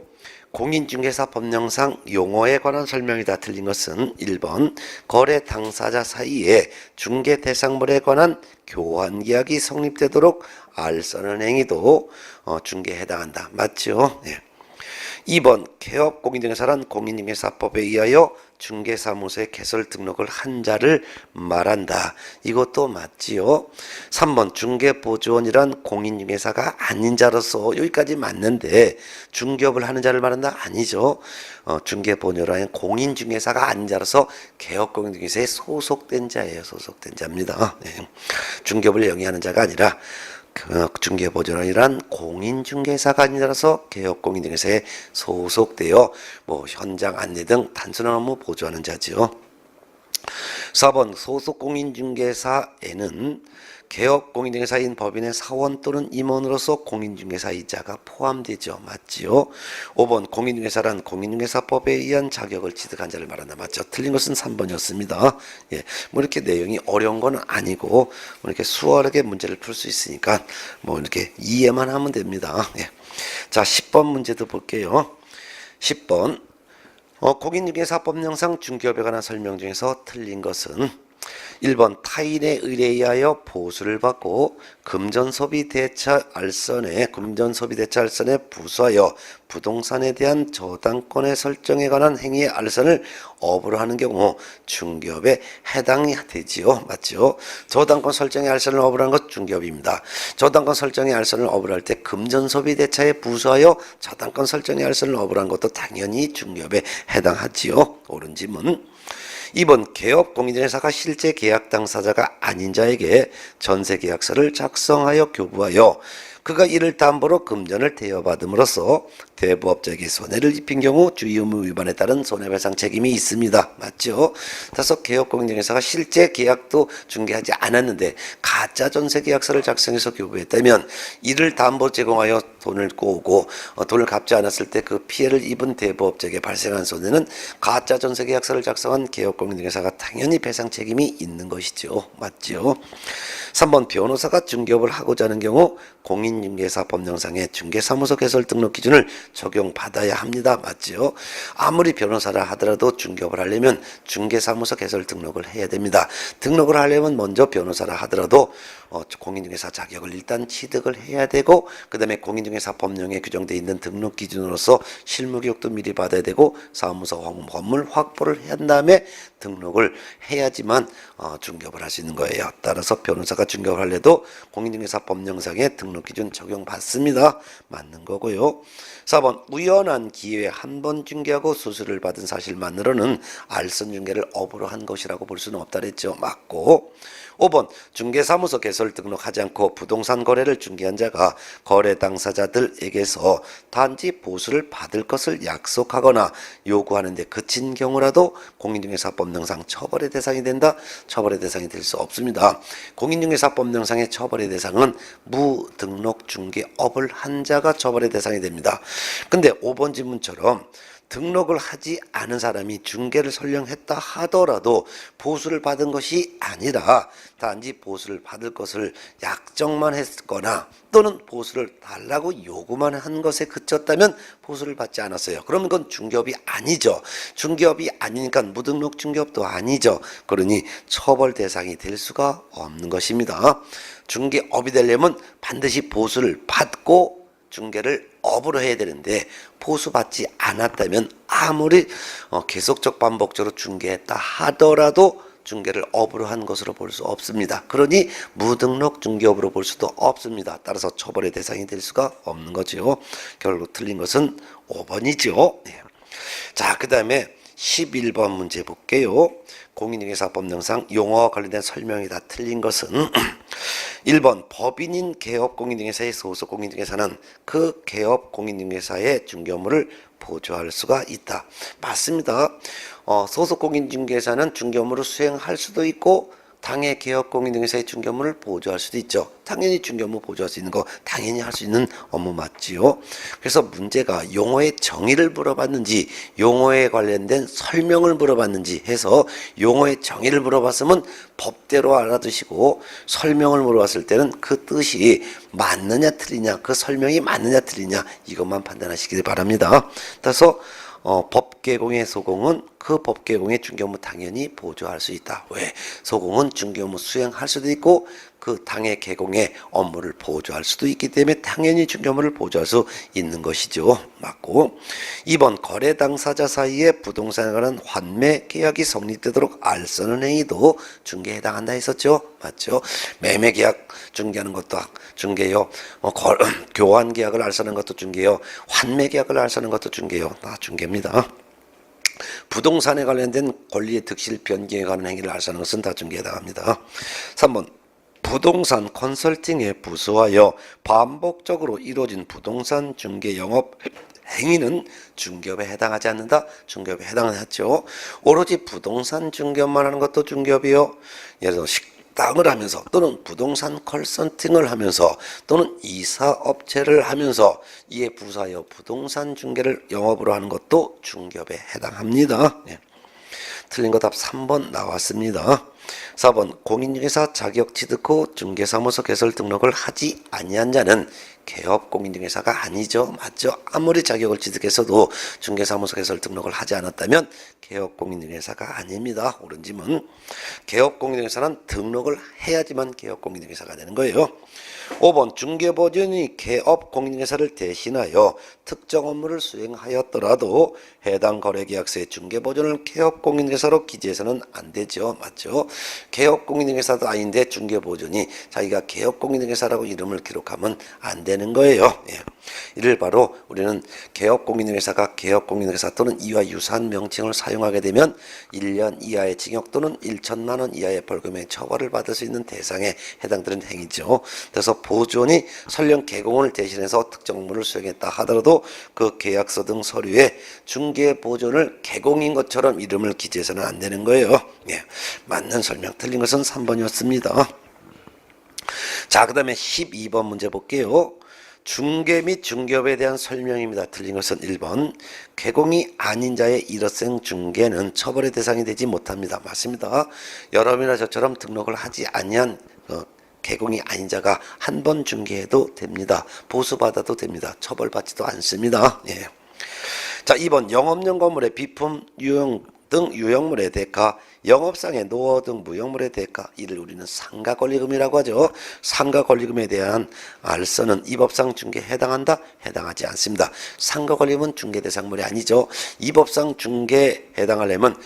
공인중개사 법령상 용어에 관한 설명이 다 틀린 것은 1번 거래 당사자 사이에 중개 대상물에 관한 교환 계약이 성립되도록 알선하는 행위도 중개에 해당한다. 맞죠? 네. 2번 개업 공인중개사란 공인중개사법에 의하여 중개사무소에 개설 등록을 한 자를 말한다. 이것도 맞지요. 3번 중개보조원이란 공인중개사가 아닌 자로서 여기까지 맞는데 중개업을 하는 자를 말한다? 아니죠. 중개보조원이란 공인중개사가 아닌 자로서 개업공인중개사에 소속된 자예요. 소속된 자입니다. 네. 중개업을 영위하는 자가 아니라 중개보조원이란 공인중개사가 아니라서 개업공인중개사에 소속되어 현장 안내 등 단순한 업무 보조하는 자지요. 4번 소속 공인중개사에는 개업 공인중개사인 법인의 사원 또는 임원으로서 공인중개사이자가 포함되죠. 맞지요? 5번 공인중개사란 공인중개사법에 의한 자격을 취득한 자를 말한다. 맞죠? 틀린 것은 3번이었습니다. 예, 이렇게 내용이 어려운 건 아니고 이렇게 수월하게 문제를 풀 수 있으니까 이렇게 이해만 하면 됩니다. 예. 자, 10번 문제도 볼게요. 10번 공인중개사법령상 중개업에 관한 설명 중에서 틀린 것은 1번 타인의 의뢰에 의하여 보수를 받고 금전소비 대차 알선에 부수하여 부동산에 대한 저당권의 설정에 관한 행위의 알선을 업으로 하는 경우 중개업에 해당이 되지요. 맞죠? 저당권 설정의 알선을 업으로 하는 것 중개업입니다. 저당권 설정의 알선을 업으로 할 때 금전소비 대차에 부수하여 저당권 설정의 알선을 업으로 하는 것도 당연히 중개업에 해당하지요. 옳은 지문. 2번 개업 공인중개사가 실제 계약 당사자가 아닌 자에게 전세계약서를 작성하여 교부하여 그가 이를 담보로 금전을 대여받음으로써 대부업자에게 손해를 입힌 경우 주의의무 위반에 따른 손해배상 책임이 있습니다. 맞죠? 따라서 개업공인중개사가 실제 계약도 중개하지 않았는데 가짜 전세계약서를 작성해서 교부했다면 이를 담보 제공하여 돈을 꼬우고 돈을 갚지 않았을 때 그 피해를 입은 대부업자에게 발생한 손해는 가짜 전세계약서를 작성한 개업공인중개사가 당연히 배상 책임이 있는 것이죠. 맞죠? 3번 변호사가 중개업을 하고자 하는 경우 공인중개사 법령상의 중개사무소 개설 등록 기준을 적용받아야 합니다. 맞죠? 아무리 변호사라 하더라도 중개업을 하려면 중개사무소 개설 등록을 해야 됩니다. 등록을 하려면 먼저 변호사라 하더라도 공인중개사 자격을 일단 취득을 해야 되고, 그 다음에 공인중개사 법령에 규정되어 있는 등록 기준으로서 실무교육도 미리 받아야 되고, 사무소 건물 확보를 한 다음에 등록을 해야지만 중개업을 할 수 있는 거예요. 따라서 변호사가 중개업을 하려도 공인중개사 법령상의 등록 기준 적용받습니다. 맞는 거고요. 4번 우연한 기회에 한 번 중개하고 수수료를 받은 사실만으로는 알선 중개를 업으로 한 것이라고 볼 수는 없다 그랬죠. 맞고. 5번 중개사무소 개설 등록하지 않고 부동산 거래를 중개한 자가 거래 당사자들에게서 단지 보수를 받을 것을 약속하거나 요구하는 데 그친 경우라도 공인중개사법령상 처벌의 대상이 된다? 처벌의 대상이 될 수 없습니다. 공인중개사법령상의 처벌의 대상은 무등록 중개업을 한 자가 처벌의 대상이 됩니다. 근데 5번 질문처럼 등록을 하지 않은 사람이 중개를 설령 했다 하더라도 보수를 받은 것이 아니라 단지 보수를 받을 것을 약정만 했거나 또는 보수를 달라고 요구만 한 것에 그쳤다면 보수를 받지 않았어요. 그러면 그건 중개업이 아니죠. 중개업이 아니니까 무등록 중개업도 아니죠. 그러니 처벌 대상이 될 수가 없는 것입니다. 중개업이 되려면 반드시 보수를 받고 중개를 업으로 해야 되는데 보수받지 않았다면 아무리 계속적 반복적으로 중개했다 하더라도 중개를 업으로 한 것으로 볼 수 없습니다. 그러니 무등록 중개업으로 볼 수도 없습니다. 따라서 처벌의 대상이 될 수가 없는 거죠. 결국 틀린 것은 5번이죠. 네. 자, 그 다음에 11번 문제 볼게요. 공인중개사법령상 용어와 관련된 설명이 다 틀린 것은 1번 법인인 개업 공인중개사의 소속 공인중개사는 그 개업 공인중개사의 중개업무를 보조할 수가 있다. 맞습니다. 소속 공인중개사는 중개업무를 수행할 수도 있고 당해 개업 공인중개사의 중개업무를 보조할 수도 있죠. 당연히 중개업무 보조할 수 있는 거 당연히 할 수 있는 업무 맞지요. 그래서 문제가 용어의 정의를 물어봤는지 용어에 관련된 설명을 물어봤는지 해서 용어의 정의를 물어봤으면 법대로 알아두시고 설명을 물어봤을 때는 그 뜻이 맞느냐 틀리냐 그 설명이 맞느냐 틀리냐 이것만 판단하시기 바랍니다. 따라서 법개공의 소공은 그 법개공의 중개업무 당연히 보조할 수 있다. 왜? 소공은 중개업무 수행할 수도 있고 그 당해 개공의 업무를 보조할 수도 있기 때문에 당연히 중개업무를 보조할 수 있는 것이죠. 맞고 2번 거래 당사자 사이에 부동산에 관한 환매 계약이 성립되도록 알선하는 행위도 중개에 해당한다 했었죠. 맞죠? 매매 계약 중개하는 것도 중개요. 교환 계약을 알선하는 것도 중개요. 환매 계약을 알선하는 것도 중개요. 다 중개입니다. 부동산에 관련된 권리의 득실 변경에 관한 행위를 알선하는 것은 다 중개에 해당합니다. 3번 부동산 컨설팅에 부수하여 반복적으로 이루어진 부동산 중개 영업 행위는 중개업에 해당하지 않는다. 중개업에 해당하죠. 오로지 부동산 중개업만 하는 것도 중개업이요. 예를 들어 식당을 하면서 또는 부동산 컨설팅을 하면서 또는 이사업체를 하면서 이에 부수하여 부동산 중개를 영업으로 하는 것도 중개업에 해당합니다. 네. 틀린 거 답 3번 나왔습니다. 4번 공인중개사 자격 취득 후 중개사무소 개설 등록을 하지 아니한 자는 개업 공인중개사가 아니죠. 맞죠? 아무리 자격을 취득했어도 중개사무소 개설 등록을 하지 않았다면 개업 공인중개사가 아닙니다. 옳은 질문. 개업 공인중개사는 등록을 해야지만 개업 공인중개사가 되는 거예요. 5번 중개보증이 개업 공인중개사를 대신하여 특정 업무를 수행하였더라도 해당 거래계약서의 중개보증을 개업 공인중개사로 기재해서는 안 되죠. 맞죠? 개업 공인중개사도 아닌데 중개보증이 자기가 개업 공인중개사라고 이름을 기록하면 안 되는 거예요. 예. 이를 바로 우리는 개업 공인중개사가 개업 공인중개사 또는 이와 유사한 명칭을 사용하게 되면 1년 이하의 징역 또는 1천만 원 이하의 벌금의 처벌을 받을 수 있는 대상에 해당되는 행위죠. 그래서 보존이 설령 개공을 대신해서 특정 업무를 수행했다 하더라도 그 계약서 등 서류에 중개보존을 개공인 것처럼 이름을 기재해서는 안 되는 거예요. 예. 맞는 설명. 틀린 것은 3번이었습니다. 자, 그 다음에 12번 문제 볼게요. 중개 및 중개업에 대한 설명입니다. 틀린 것은 1번. 개공이 아닌 자의 일어생 중개는 처벌의 대상이 되지 못합니다. 맞습니다. 여러분이나 저처럼 등록을 하지 아니한 개공이 아닌 자가 한 번 중개해도 됩니다. 보수받아도 됩니다. 처벌받지도 않습니다. 예. 자, 2번 영업용 건물의 비품, 유형 등 유형물의 대가 영업상의 노후 등 무형물의 대가, 이를 우리는 상가권리금이라고 하죠. 상가권리금에 대한 알선은 이 법상 중개에 해당한다? 해당하지 않습니다. 상가권리금은 중개대상물이 아니죠. 이 법상 중개에 해당하려면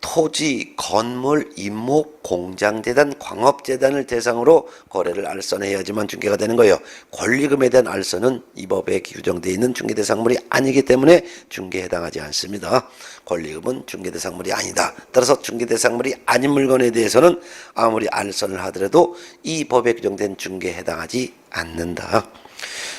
토지, 건물, 임목, 공장재단, 광업재단을 대상으로 거래를 알선해야지만 중개가 되는 거예요. 권리금에 대한 알선은 이 법에 규정되어 있는 중개대상물이 아니기 때문에 중개에 해당하지 않습니다. 권리금은 중개대상물이 아니다. 따라서 중개대상물이 아닌 물건에 대해서는 아무리 알선을 하더라도 이 법에 규정된 중개에 해당하지 않는다.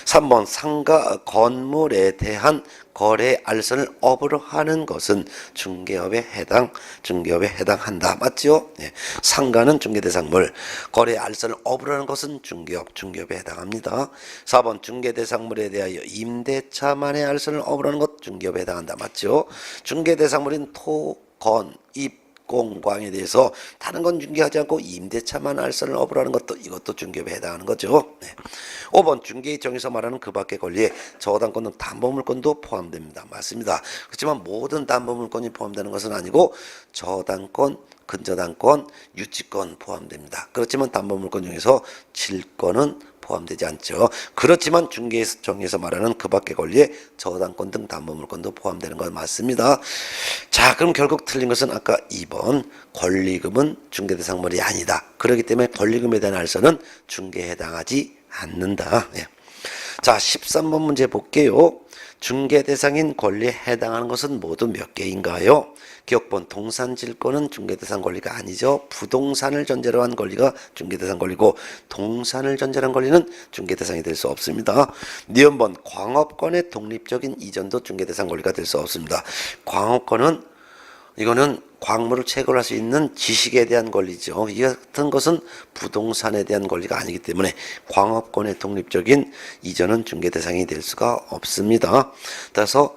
3번 상가 건물에 대한 거래 알선을 업으로 하는 것은 중개업에 해당한다. 맞죠? 네. 상가는 중개대상물, 거래 알선을 업으로 하는 것은 중개업에 해당합니다. 4번 중개대상물에 대하여 임대차만의 알선을 업으로 하는 것 중개업에 해당한다. 맞죠? 중개대상물인 토, 건, 입, 공광에 대해서 다른 건 중개하지 않고 임대차만 알선을 업으로 하는 것도 이것도 중개업에 해당하는 거죠. 네. 5번 중개의 정에서 말하는 그 밖의 권리에 저당권 등 담보물권도 포함됩니다. 맞습니다. 그렇지만 모든 담보물권이 포함되는 것은 아니고 저당권, 근저당권, 유치권 포함됩니다. 그렇지만 담보물권 중에서 질권은 포함되지 않죠. 그렇지만 중개의 정에서 말하는 그 밖의 권리에 저당권 등 담보물권도 포함되는 건 맞습니다. 자, 그럼 결국 틀린 것은 아까 2번 권리금은 중개대상물이 아니다. 그렇기 때문에 권리금에 대한 알선은 중개에 해당하지 않는다. 예. 자, 13번 문제 볼게요. 중개대상인 권리에 해당하는 것은 모두 몇 개인가요? 기억번 동산질권은 중개대상 권리가 아니죠. 부동산을 전제로 한 권리가 중개대상 권리고 동산을 전제로 한 권리는 중개대상이 될 수 없습니다. 니은번 광업권의 독립적인 이전도 중개대상 권리가 될 수 없습니다. 광업권은 이거는 광물을 채굴할 수 있는 지식에 대한 권리죠. 이 같은 것은 부동산에 대한 권리가 아니기 때문에 광업권의 독립적인 이전은 중개 대상이 될 수가 없습니다. 따라서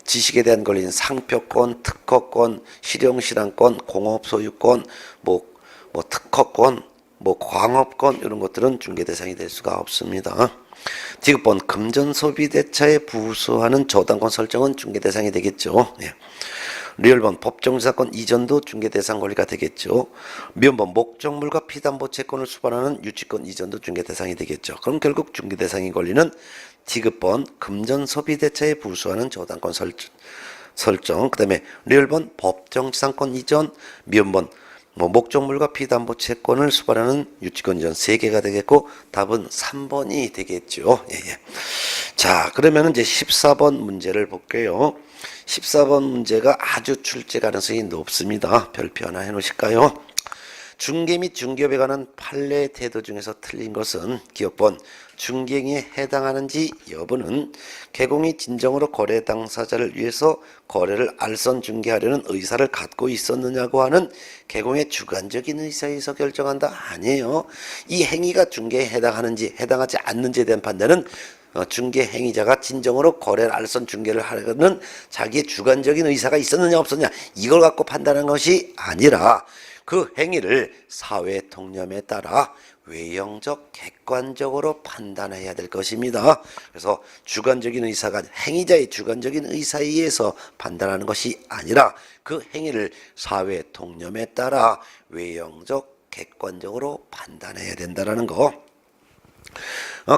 지식에 대한 권리는 상표권, 특허권, 실용실황권, 공업소유권, 특허권, 광업권 이런 것들은 중개 대상이 될 수가 없습니다. 디귿번 금전소비대차에 부수하는 저당권 설정은 중개 대상이 되겠죠. 예. 리얼번 법정지사권 이전도 중개대상 권리가 되겠죠. 미음번 목적물과 피담보 채권을 수반하는 유치권 이전도 중개대상이 되겠죠. 그럼 결국 중개대상인 권리는 디귿번 금전소비대차에 부수하는 저당권 설정, 그 다음에 리얼번 법정지상권 이전, 미음번 목적물과 피담보 채권을 수반하는 유치권 이전 3개가 되겠고 답은 3번이 되겠죠. 예. 자, 그러면 이제 14번 문제를 볼게요. 14번 문제가 아주 출제 가능성이 높습니다. 별표 하나 해놓으실까요? 중개 및 중개업에 관한 판례 태도 중에서 틀린 것은 기억번 중개행위에 해당하는지 여부는 개공이 진정으로 거래 당사자를 위해서 거래를 알선 중개하려는 의사를 갖고 있었느냐고 하는 개공의 주관적인 의사에 의해서 결정한다. 아니에요. 이 행위가 중개에 해당하는지 해당하지 않는지에 대한 판단은 중개 행위자가 진정으로 거래를 알선 중개를 하려는 자기의 주관적인 의사가 있었느냐 없었느냐 이걸 갖고 판단한 것이 아니라 그 행위를 사회 통념에 따라 외형적 객관적으로 판단해야 될 것입니다. 그래서 주관적인 의사가 행위자의 주관적인 의사에 의해서 판단하는 것이 아니라 그 행위를 사회 통념에 따라 외형적 객관적으로 판단해야 된다라는 거.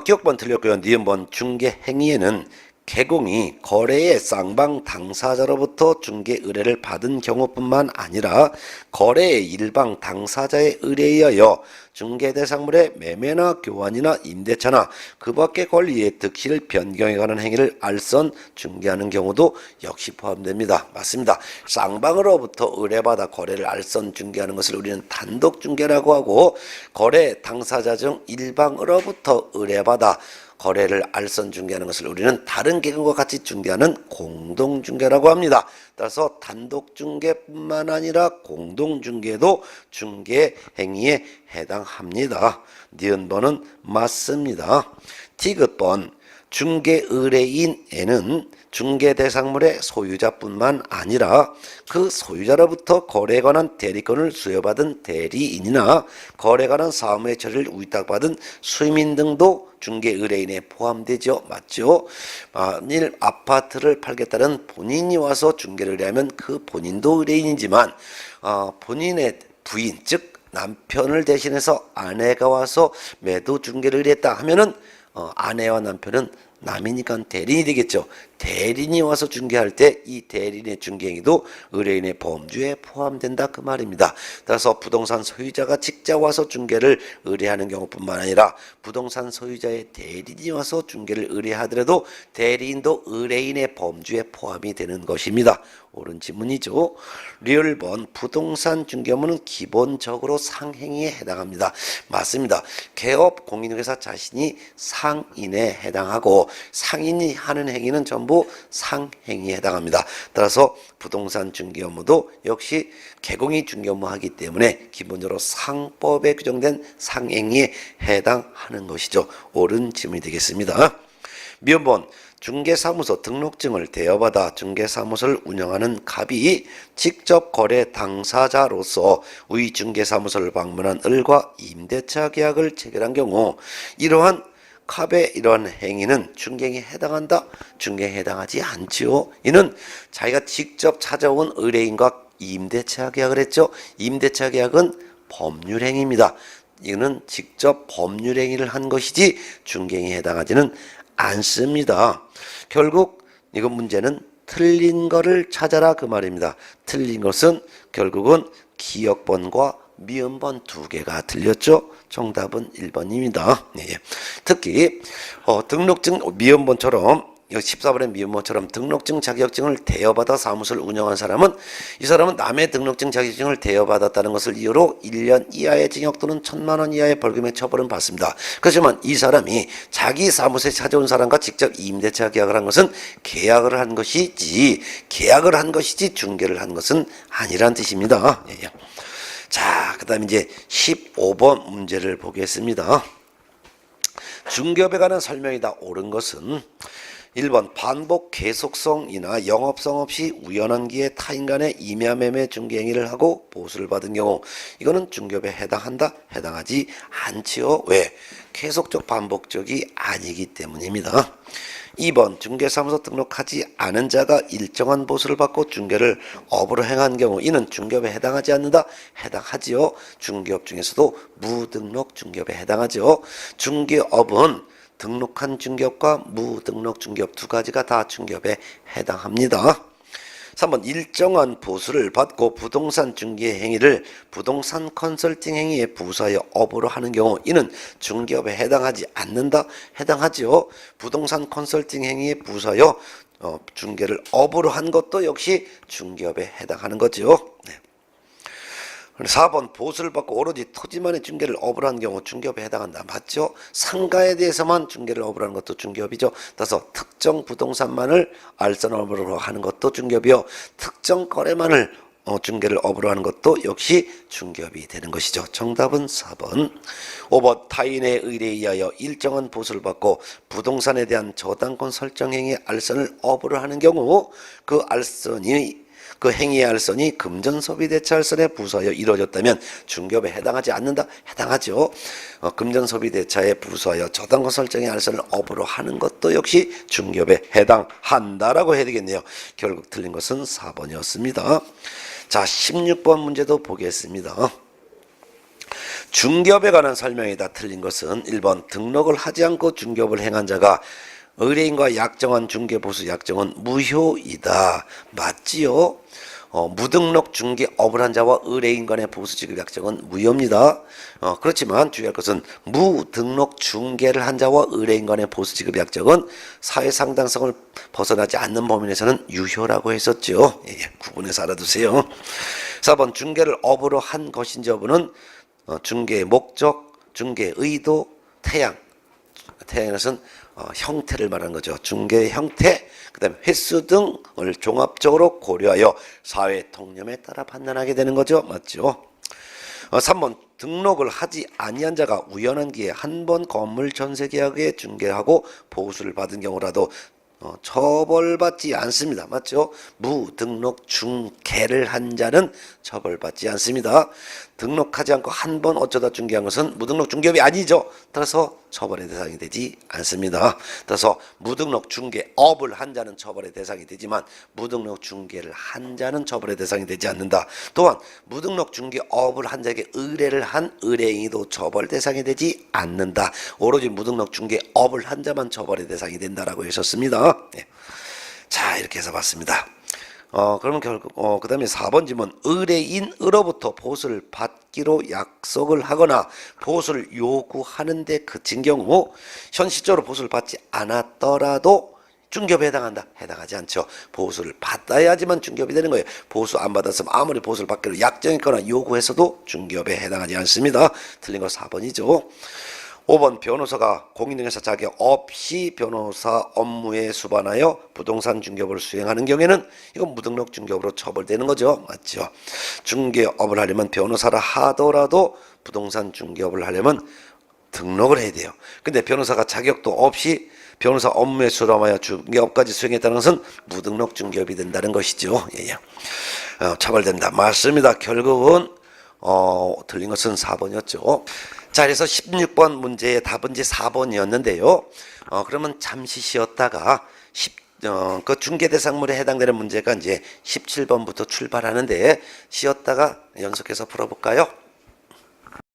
기억번 틀렸고요. 니은번 중개 행위에는 개공이 거래의 쌍방 당사자로부터 중개 의뢰를 받은 경우뿐만 아니라 거래의 일방 당사자의 의뢰에 의하여 중개대상물의 매매나 교환이나 임대차나 그 밖의 권리의 득실을 변경해 가는 행위를 알선 중개하는 경우도 역시 포함됩니다. 맞습니다. 쌍방으로부터 의뢰받아 거래를 알선 중개하는 것을 우리는 단독 중개라고 하고 거래 당사자 중 일방으로부터 의뢰받아 거래를 알선 중개하는 것을 우리는 다른 계급과 같이 중개하는 공동 중개라고 합니다. 따라서 단독 중개뿐만 아니라 공동 중개도 중개 행위에 해당합니다. 니은번은 맞습니다. 디귿번 중개 의뢰인에는 중개 대상물의 소유자뿐만 아니라 그 소유자로부터 거래에 관한 대리권을 수여받은 대리인이나 거래에 관한 사무의 처리를 위탁받은 수임인 등도 중개 의뢰인에 포함되죠. 맞죠? 만일 아파트를 팔겠다는 본인이 와서 중개를 의뢰하면 그 본인도 의뢰인이지만 본인의 부인 즉 남편을 대신해서 아내가 와서 매도 중개를 의뢰했다 하면은 아내와 남편은 남이니까 대리인이 되겠죠. 대리인이 와서 중개할 때 이 대리인의 중개행위도 의뢰인의 범주에 포함된다 그 말입니다. 따라서 부동산 소유자가 직접 와서 중개를 의뢰하는 경우뿐만 아니라 부동산 소유자의 대리인이 와서 중개를 의뢰하더라도 대리인도 의뢰인의 범주에 포함이 되는 것입니다. 옳은 지문이죠. 리얼번 부동산 중개업무는 기본적으로 상행위에 해당합니다. 맞습니다. 개업 공인중개사 자신이 상인에 해당하고 상인이 하는 행위는 전부 상행위에 해당합니다. 따라서 부동산 중개업무도 역시 개공이 중개업무하기 때문에 기본적으로 상법에 규정된 상행위에 해당하는 것이죠. 옳은 지문이 되겠습니다. 미음본 중개사무소 등록증을 대여받아 중개사무소를 운영하는 갑이 직접 거래 당사자로서 위 중개사무소를 방문한 을과 임대차 계약을 체결한 경우 이러한 갑의 이러한 행위는 중개행위에 해당한다? 중개행위에 해당하지 않지요. 이는 자기가 직접 찾아온 의뢰인과 임대차 계약을 했죠. 임대차 계약은 법률행위입니다. 이는 직접 법률행위를 한 것이지 중개행위에 해당하지는 않습니다. 결국 이건 문제는 틀린 거를 찾아라 그 말입니다. 틀린 것은 결국은 기역번과 미음번 두 개가 틀렸죠. 정답은 1번입니다. 네. 특히 등록증 미음번처럼 14번의 미음번처럼 등록증 자격증을 대여받아 사무소를 운영한 사람은 이 사람은 남의 등록증 자격증을 대여받았다는 것을 이유로 1년 이하의 징역 또는 1,000만 원 이하의 벌금의 처벌은 받습니다. 그렇지만 이 사람이 자기 사무소에 찾아온 사람과 직접 임대차 계약을 한 것은 계약을 한 것이지 중개를 한 것은 아니란 뜻입니다. 자, 그 다음에 이제 15번 문제를 보겠습니다. 중개업에 관한 설명이 다 옳은 것은 1번 반복 계속성이나 영업성 없이 우연한 기에 타인 간의 임야매매 중개행위를 하고 보수를 받은 경우 이거는 중개업에 해당한다? 해당하지 않지요. 왜? 계속적 반복적이 아니기 때문입니다. 2번 중개사무소 등록하지 않은 자가 일정한 보수를 받고 중개를 업으로 행한 경우 이는 중개업에 해당하지 않는다? 해당하지요. 중개업 중에서도 무등록 중개업에 해당하죠. 중개업은 등록한 중개업과 무등록 중개업 두 가지가 다 중개업에 해당합니다. 3번 일정한 보수를 받고 부동산 중개 행위를 부동산 컨설팅 행위에 부수하여 업으로 하는 경우 이는 중개업에 해당하지 않는다? 해당하죠. 부동산 컨설팅 행위에 부수하여 중개를 업으로 한 것도 역시 중개업에 해당하는 거죠. 네. 4번 보수를 받고 오로지 토지만의 중개를 업으로 한 경우 중개업에 해당한다. 맞죠? 상가에 대해서만 중개를 업으로 하는 것도 중개업이죠. 따라서 특정 부동산만을 알선업으로 하는 것도 중개업이요. 특정 거래만을 중개를 업으로 하는 것도 역시 중개업이 되는 것이죠. 정답은 4번. 5번 타인의 의뢰에 의하여 일정한 보수를 받고 부동산에 대한 저당권 설정 행위의 알선을 업으로 하는 경우 그 행위의 알선이 금전소비 대차 알선에 부수하여 이루어졌다면 중개업에 해당하지 않는다? 해당하죠. 금전소비 대차에 부수하여 저당권 설정의 알선을 업으로 하는 것도 역시 중개업에 해당한다라고 해야 되겠네요. 결국 틀린 것은 4번이었습니다. 자, 16번 문제도 보겠습니다. 중개업에 관한 설명이 다 틀린 것은 1번 등록을 하지 않고 중개업을 행한 자가 의뢰인과 약정한 중개보수 약정은 무효이다. 맞지요? 무등록 중개업을 한 자와 의뢰인 간의 보수지급 약정은 무효입니다. 그렇지만 주의할 것은 무등록 중개를 한 자와 의뢰인 간의 보수지급 약정은 사회상당성을 벗어나지 않는 범위 내에서는 유효라고 했었죠. 구분해서 알아두세요. 4번 중개를 업으로 한 것인지 여부는 중개의 목적, 중개의 의도, 태양에서는 형태를 말하는 거죠. 중개의 형태, 그 다음에 횟수 등을 종합적으로 고려하여 사회 통념에 따라 판단하게 되는 거죠. 맞죠? 3번 등록을 하지 아니한 자가 우연한 기회에 한 번 건물 전세 계약에 중개하고 보수를 받은 경우라도 처벌받지 않습니다. 맞죠? 무등록 중개를 한 자는 처벌받지 않습니다. 등록하지 않고 한 번 어쩌다 중개한 것은 무등록 중개업이 아니죠. 따라서 처벌의 대상이 되지 않습니다. 따라서 무등록 중개업을 한 자는 처벌의 대상이 되지만 무등록 중개를 한 자는 처벌의 대상이 되지 않는다. 또한 무등록 중개업을 한 자에게 의뢰를 한 의뢰인도 처벌 대상이 되지 않는다. 오로지 무등록 중개업을 한 자만 처벌의 대상이 된다라고 하셨습니다. 네. 자, 이렇게 해서 봤습니다. 그러면 결국 그 다음에 4번 질문, 의뢰인으로부터 보수를 받기로 약속을 하거나 보수를 요구하는데 그친 경우 현실적으로 보수를 받지 않았더라도 중개업에 해당한다? 해당하지 않죠. 보수를 받아야지만 중개업이 되는 거예요. 보수 안 받았으면 아무리 보수를 받기로 약정했거나 요구해서도 중개업에 해당하지 않습니다. 틀린 거 4번이죠. 5번 변호사가 공인중개사 자격 없이 변호사 업무에 수반하여 부동산 중개업을 수행하는 경우에는 이건 무등록 중개업으로 처벌되는 거죠. 맞죠? 중개업을 하려면 변호사라 하더라도 부동산 중개업을 하려면 등록을 해야 돼요. 근데 변호사가 자격도 없이 변호사 업무에 수반하여 중개업까지 수행했다는 것은 무등록 중개업이 된다는 것이죠. 예. 처벌된다. 맞습니다. 결국은 틀린 것은 4번이었죠. 자, 그래서 16번 문제의 답은 이제 4번이었는데요. 그러면 잠시 쉬었다가 그 중개 대상물에 해당되는 문제가 이제 17번부터 출발하는데 쉬었다가 연속해서 풀어볼까요?